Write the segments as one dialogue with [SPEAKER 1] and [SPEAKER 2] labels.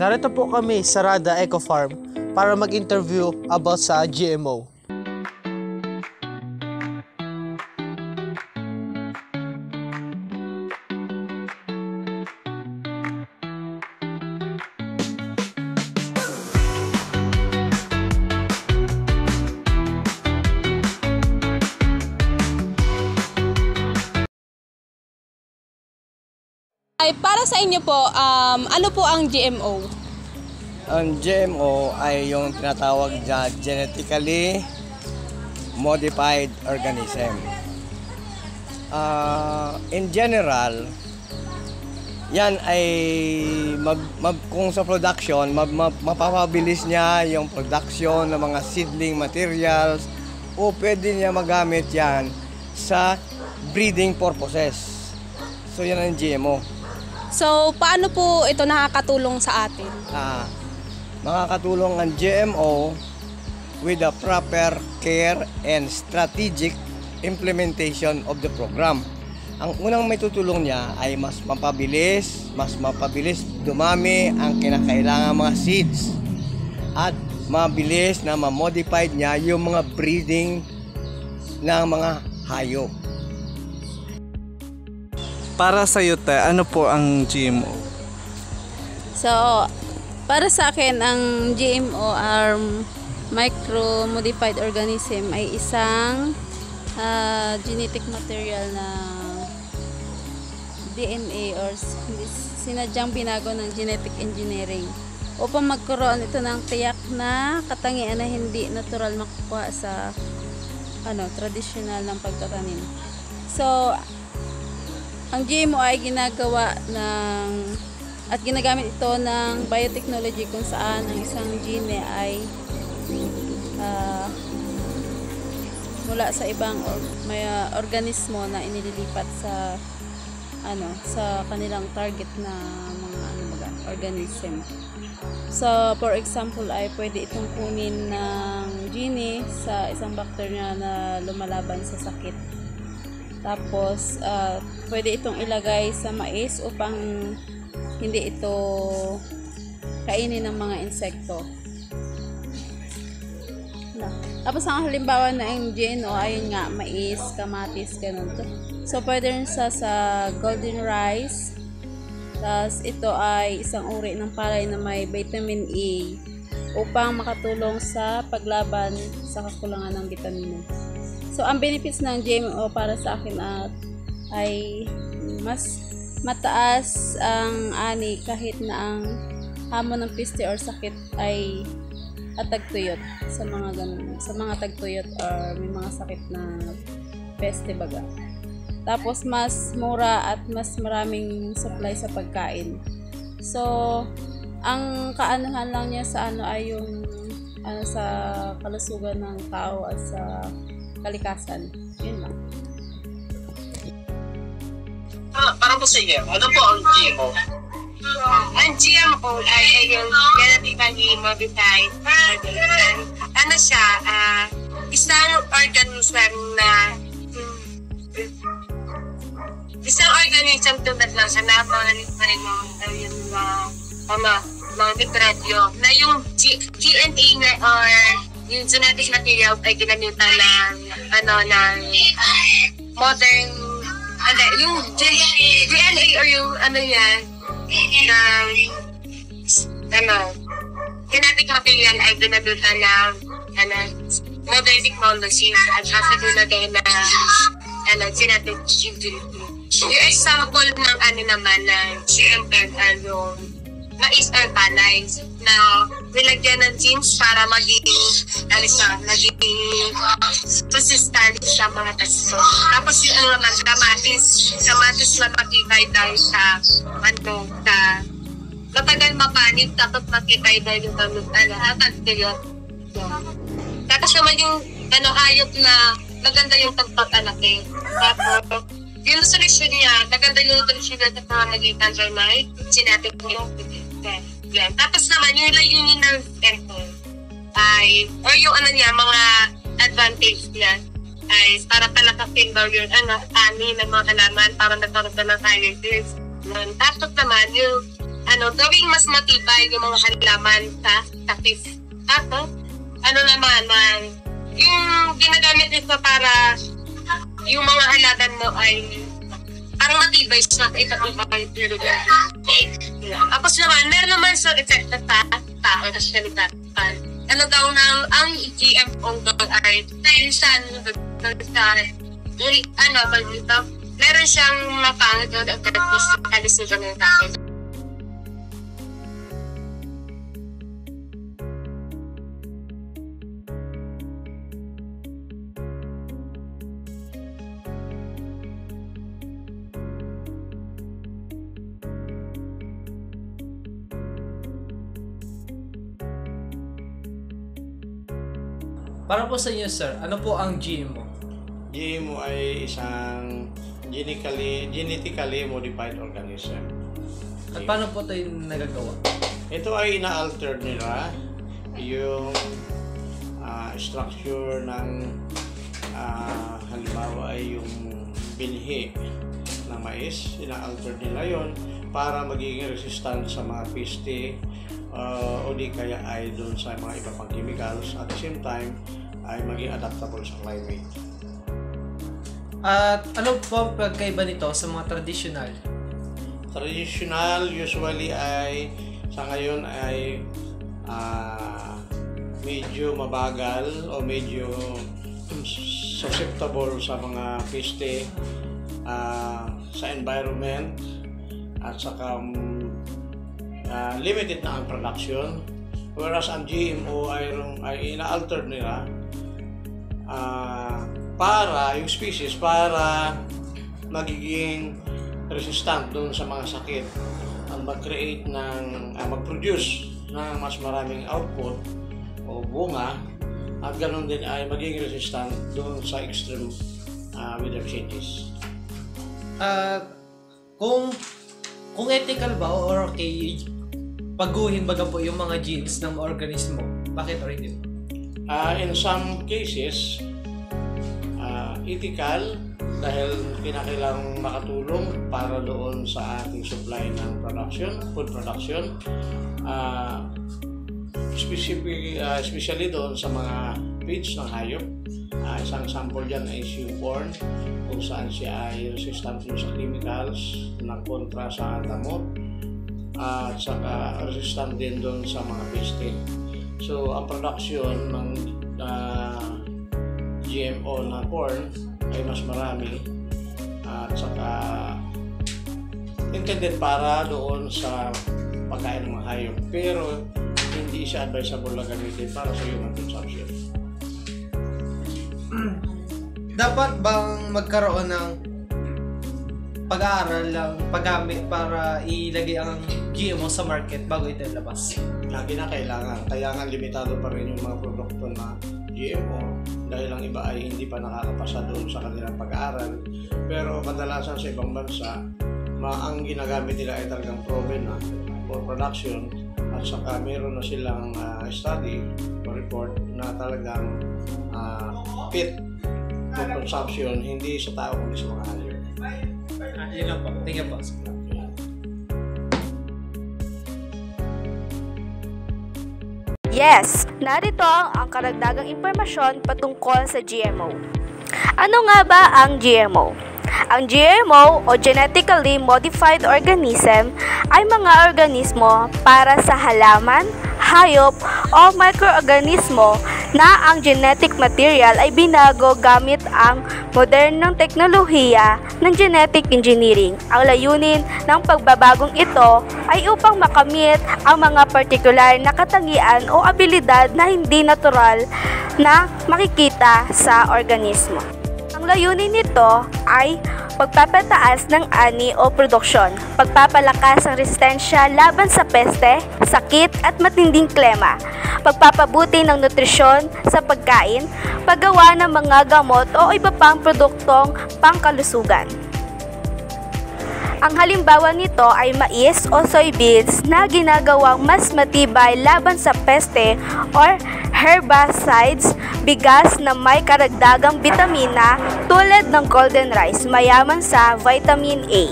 [SPEAKER 1] Narito po kami sa Rada Eco Farm para mag-interview about sa GMO.
[SPEAKER 2] Ay, para sa inyo po, ano po ang GMO?
[SPEAKER 3] Ang GMO ay yung tinatawag na genetically modified organism. In general, yan ay kung sa production, mapapabilis niya yung production ng mga seedling materials o pwede niya magamit yan sa breeding purposes. So yan ang GMO.
[SPEAKER 2] So, paano po ito nakakatulong sa atin?
[SPEAKER 3] Makakatulong ang GMO with the proper care and strategic implementation of the program. Ang unang may tutulong niya ay mas mapabilis dumami ang kinakailangan mga seeds at mabilis na ma-modified niya yung mga breeding ng mga hayop.
[SPEAKER 4] Para sa iyo, ano po ang GMO?
[SPEAKER 5] So, para sa akin, ang GMO or micro-modified organism ay isang genetic material na DNA or sinadyang binago ng genetic engineering upang magkaroon ito ng tiyak na katangian na hindi natural makukuha sa traditional ng pagtatanim. So, ang GMO ay ginagawa at ginagamit ito ng biotechnology kung saan ang isang gene ay mula sa ibang organismo na inililipat sa kanilang target na mga organism. So, for example, ay pwede itong kunin ng gene sa isang bacteria na lumalaban sa sakit. Tapos, pwede itong ilagay sa mais upang hindi ito kainin ng mga insekto. Tapos, ang halimbawa na ang GMO, ayun nga, mais, kamatis, ganun. So, pwede rin sa golden rice. Tapos, ito ay isang uri ng palay na may vitamin A upang makatulong sa paglaban sa kakulangan ng bitamina. So, ang benefits ng GMO para sa akin ay mas mataas ang ani kahit na ang hamon ng peste or sakit ay tagtuyot sa mga ganun, sa mga tagtuyot or may mga sakit na peste baga. Tapos, mas mura at mas maraming supply sa pagkain. So, ang kaanuhan lang niya sa ay yung sa kalusugan ng tao at sa kalikasan. Yun lang.
[SPEAKER 6] Parang po sa inyo, ano po ang GMO? Ang GMO ay yung genetically modified organism. Ano siya? Isang organism tulad lang sa napangaliit pa rin yung mga nitrobyo na yung DNA na or yung genetic material ay ginamitan ng modern yung DNA or yung genetic material ay ginamitan ng modern technology at kasalunagay na genetic engineering. Yung example ng naman ng GMO yung mais or palay na nilagyan ng genes para maging resistant sa mga pesto. Tapos yung naman, kamatis na makikay dahil sa matagal mapanib, tapos makikay dahil yung bacteria. Tapos naman yung hayop na maganda yung pagpapanaki. Tapos yung solusyon niya, maganda yung solusyon niya sa pamamagitan dyan may genetic yung yan. Tapos naman, yung layunin ng temple ay, or yung mga advantage niya ay para palakasin daw yung ani ng mga halaman para nagkaroon ng higher yields. Tapos naman, yung gawing mas matibay yung mga halaman sa takip. Tapos, yung ginagamit nito para yung mga halaman mo ay parang matibay sa iba-ibang period. Tapos naman, meron naman sa epekto sa tao na salita. Ang GMO ay minsan meron siyang mapangit na epekto sa kalusugan ng tao.
[SPEAKER 1] Para po sa inyo, sir, ano po ang GMO?
[SPEAKER 7] GMO ay isang genetically modified organism.
[SPEAKER 1] At paano po ito nagagawa?
[SPEAKER 7] Ito ay ina-alter nila yung structure ng halimbawa ay yung binhi ng mais. Ina-alter nila yon para magiging resistant sa mga peste o di kaya ay doon sa mga iba pang chemicals. At the same time, ay maging adaptable sa climate.
[SPEAKER 1] At ano po ang pagkaiba nito sa mga traditional?
[SPEAKER 7] Traditional usually ay sa ngayon ay medyo mabagal o medyo susceptible sa mga peste sa environment at saka limited na ang production, whereas ang GMO ay ina-alter nila para yung species para magiging resistant doon sa mga sakit at mag-create mag-produce ng mas maraming output o bunga at ganoon din ay magiging resistant doon sa extreme weather changes.
[SPEAKER 1] Kung ethical ba or okay paguhin baga po yung mga genes ng organismo, bakit or hindi?
[SPEAKER 7] In some cases, ethical dahil kinakailangang makatulong para doon sa ating supply ng food production, especially doon sa mga feeds ng hayop. Isang sample dyan ay yung corn, kung saan siya ay resistant sa chemicals na kontra sa damo at saka resistant din doon sa mga peste. So, ang production ng GMO na corn ay mas marami at saka intended para doon sa pagkain ng mga hayop, pero hindi siya advisable na gamitin para sa human consumption.
[SPEAKER 1] Dapat bang magkaroon ng pag-aaral lang paggamit para ilagay ang GMO sa market bago ito ilabas?
[SPEAKER 7] Kinakailangan, kaya nga limitado pa rin yung mga produkto na GMO dahil ang iba ay hindi pa nakakapasa doon sa kanilang pag-aaral, pero kadalasan sa ibang bansa ang ginagamit nila ay talagang proven na for production at saka meron na silang study or report na talagang fit for consumption, hindi sa tao kundi sa mga hayop.
[SPEAKER 1] Yun lang po. Thank you po.
[SPEAKER 8] Yes, narito ang karagdagang impormasyon patungkol sa GMO. Ano nga ba ang GMO? Ang GMO o Genetically Modified Organism ay mga organismo para sa halaman, hayop o microorganismo na ang genetic material ay binago gamit ang modernong teknolohiya ng genetic engineering. Ang layunin ng pagbabagong ito ay upang makamit ang mga partikular na katangian o abilidad na hindi natural na makikita sa organismo. Ang layunin nito ay pagpapataas ng ani o produksyon, pagpapalakas ng resistensya laban sa peste, sakit at matinding klema, pagpapabuti ng nutrisyon sa pagkain, paggawa ng mga gamot o iba pang produktong pangkalusugan. Ang halimbawa nito ay mais o soybeans na ginagawang mas matibay laban sa peste or herbicides, bigas na may karagdagang bitamina tulad ng golden rice, mayaman sa vitamin A.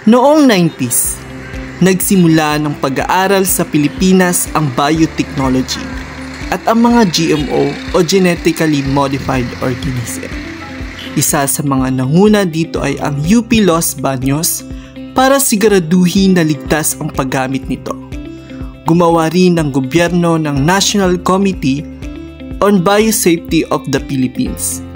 [SPEAKER 4] Noong 90s, nagsimula ng pag-aaral sa Pilipinas ang biotechnology at ang mga GMO o genetically modified organism. Isa sa mga nanguna dito ay ang UP Los Baños para siguraduhin na ligtas ang paggamit nito. Gumawa rin ng gobyerno ng National Committee on Biosafety of the Philippines.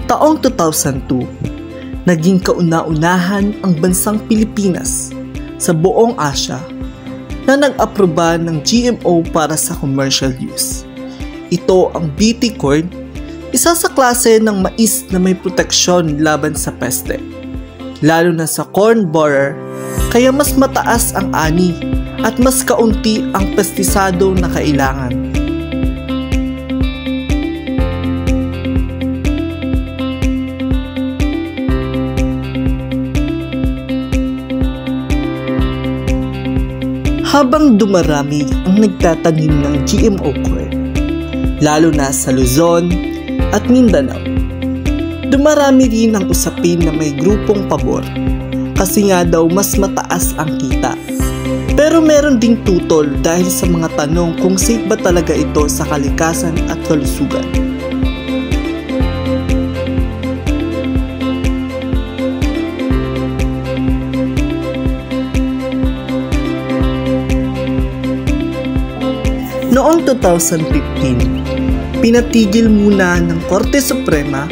[SPEAKER 4] Taong 2002, naging kauna-unahan ang bansang Pilipinas sa buong Asya na nag-aproba ng GMO para sa commercial use. Ito ang BT corn, isa sa klase ng mais na may proteksyon laban sa peste, lalo na sa corn borer, kaya mas mataas ang ani at mas kaunti ang pestisado na kailangan. Habang dumarami ang nagtatanim ng GMO corn, lalo na sa Luzon at Mindanao, dumarami rin ang usapin na may grupong pabor kasi nga daw mas mataas ang kita. Pero meron ding tutol dahil sa mga tanong kung safe ba talaga ito sa kalikasan at kalusugan. Noong 2015, pinatigil muna ng Korte Suprema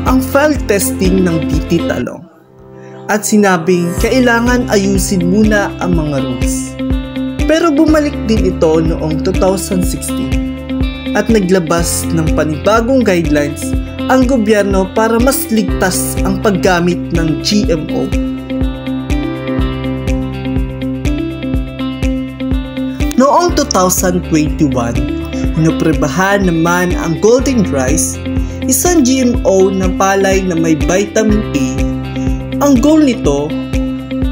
[SPEAKER 4] ang field testing ng BT Talong at sinabing kailangan ayusin muna ang mga rules. Pero bumalik din ito noong 2016 at naglabas ng panibagong guidelines ang gobyerno para mas ligtas ang paggamit ng GMO. Noong 2021, inoprebahan naman ang golden rice, isang GMO na palay na may vitamin A. Ang goal nito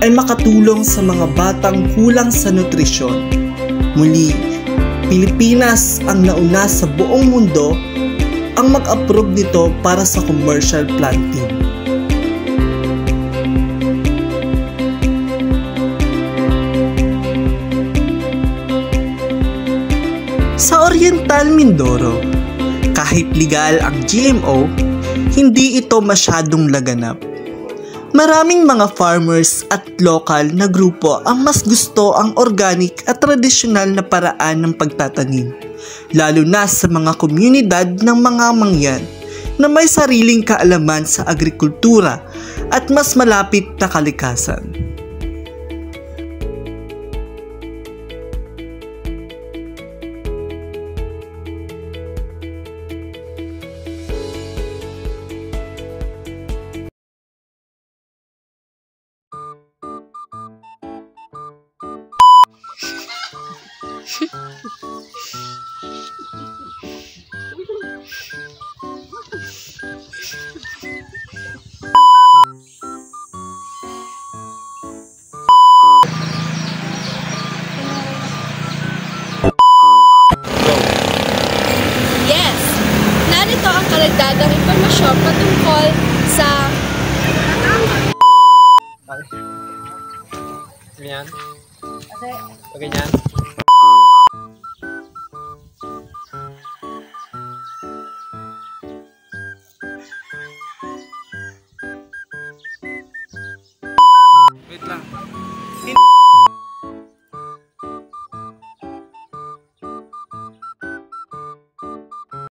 [SPEAKER 4] ay makatulong sa mga batang kulang sa nutrisyon. Muli, Pilipinas ang nauna sa buong mundo ang mag-approve nito para sa commercial planting. Sa Oriental Mindoro, kahit legal ang GMO, hindi ito masyadong laganap. Maraming mga farmers at lokal na grupo ang mas gusto ang organic at tradisyonal na paraan ng pagtatanim, lalo na sa mga komunidad ng mga mangyan na may sariling kaalaman sa agrikultura at mas malapit na kalikasan.
[SPEAKER 8] Yes! Narito ang karagdagang impormasyon patungkol sa
[SPEAKER 1] Ganyan. Okay, yan.